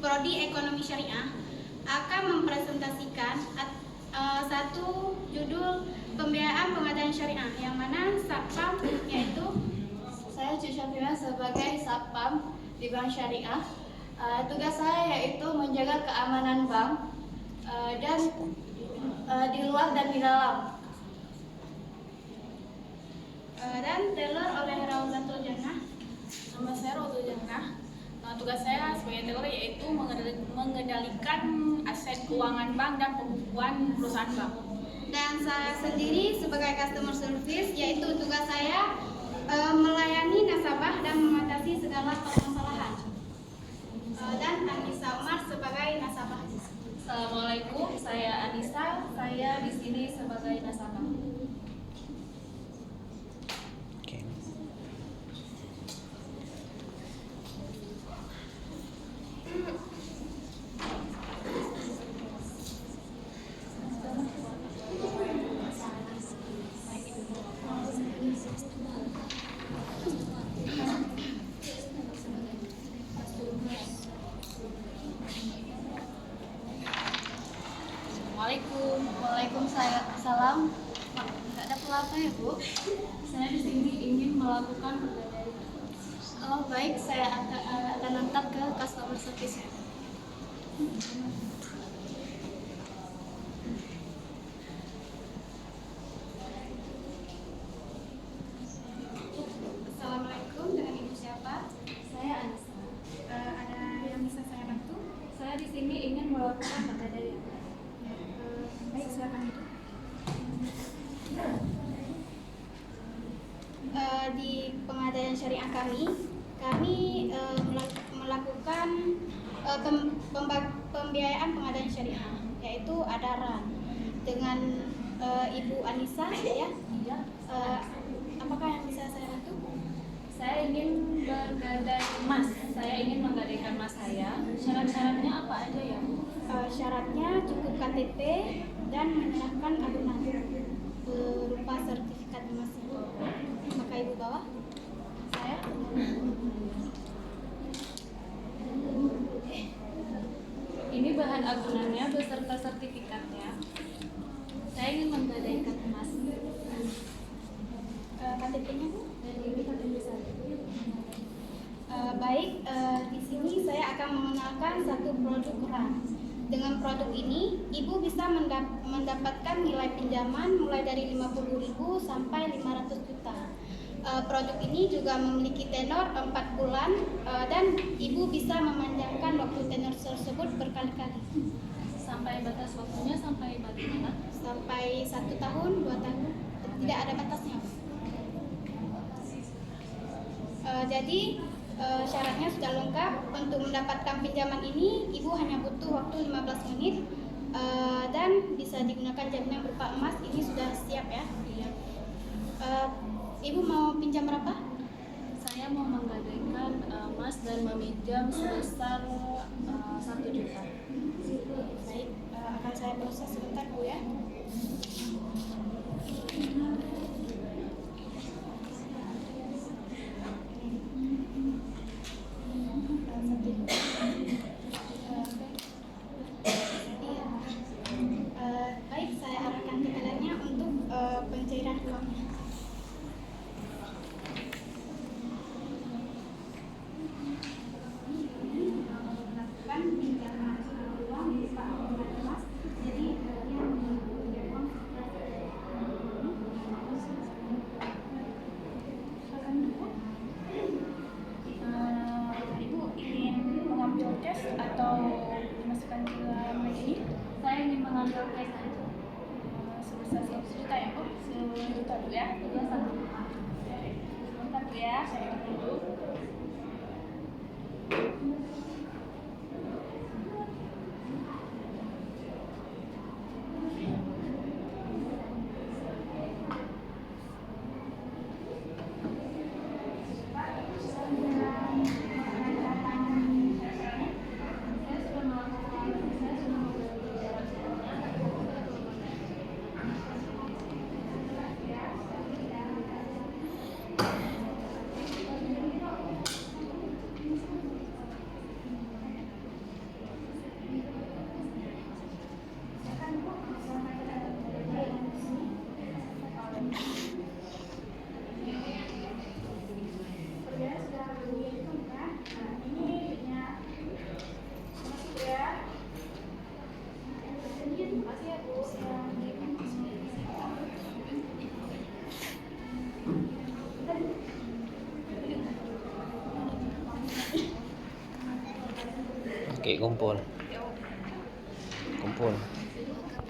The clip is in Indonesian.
Prodi Ekonomi Syariah akan mempresentasikan satu judul pembiayaan pengadaan syariah, yang mana Satpam yaitu saya Cusyafira sebagai Satpam di Bank Syariah. Tugas saya yaitu menjaga keamanan bank dan di luar dan di dalam. Dan teller oleh Rauzatul Jannah. Nama saya Rauzatul Jannah. Tugas saya sebagai teller yaitu mengendalikan aset keuangan bank dan pembukuan perusahaan bank. Dan saya sendiri sebagai customer service, yaitu tugas saya melayani nasabah dan mengatasi segala permasalahan. Dan Anissa Umar sebagai nasabah. Assalamualaikum, saya Anissa. Saya di sini sebagai nasabah. Waalaikumsalam. Nggak ada apa ya, Bu? Saya di sini ingin melakukan pegadaian. Oh baik, saya akan antar ke customer service. Assalamualaikum, dengan Ibu siapa? Saya Anissa. Ada yang bisa saya bantu? Saya di sini ingin melakukan pegadaian. Baik, silakan itu. Di pengadaan syariah kami melakukan pembiayaan pengadaan syariah, yaitu ada RAN dengan Ibu Anissa ya. Iya. Apakah yang bisa saya bantu? Saya ingin menggadai emas. Saya ingin menggadaikan emas saya. Syarat-syaratnya apa aja ya, Bu? Syaratnya cukup KTP dan menyerahkan adunan berupa sertifikat emasnya. Maka Ibu bawa. Saya ini bahan agunannya beserta sertifikatnya. Saya ingin menggadaikan emas. KTP-nya Bu? Dan ini KTP saya. Baik, di sini saya akan mengenalkan satu produk RAN. Dengan produk ini, Ibu bisa mendapatkan nilai pinjaman mulai dari 50.000 sampai 500 juta. Produk ini juga memiliki tenor 4 bulan dan Ibu bisa memanjangkan waktu tenor tersebut berkali-kali. Sampai batas waktunya sampai bagaimana? Sampai 1 tahun, 2 tahun, tidak ada batasnya. Jadi syaratnya sudah lengkap. Untuk mendapatkan pinjaman ini, Ibu hanya butuh waktu 15 menit dan bisa digunakan jaminan berupa emas. Ini sudah siap ya. Iya. Ibu mau pinjam berapa? Saya mau menggadaikan emas dan meminjam sebesar 1 juta. Baik, akan saya proses sebentar Bu ya. Baik, saya arahkan ke tellernya untuk pencairan uangnya. Kan pinjaman uang berupa agunan emas, jadi dia meminjam uang Ibu ingin mengambil cash atau dimasukkan ke dalam ini? Saya ingin mengambil cash aja. Sebesar 100 juta ya, Bu? 1 juta dulu ya. Iya, 1 juta. Bentar Bu ya, saya hitung dulu. Oke, kumpul. Kumpul.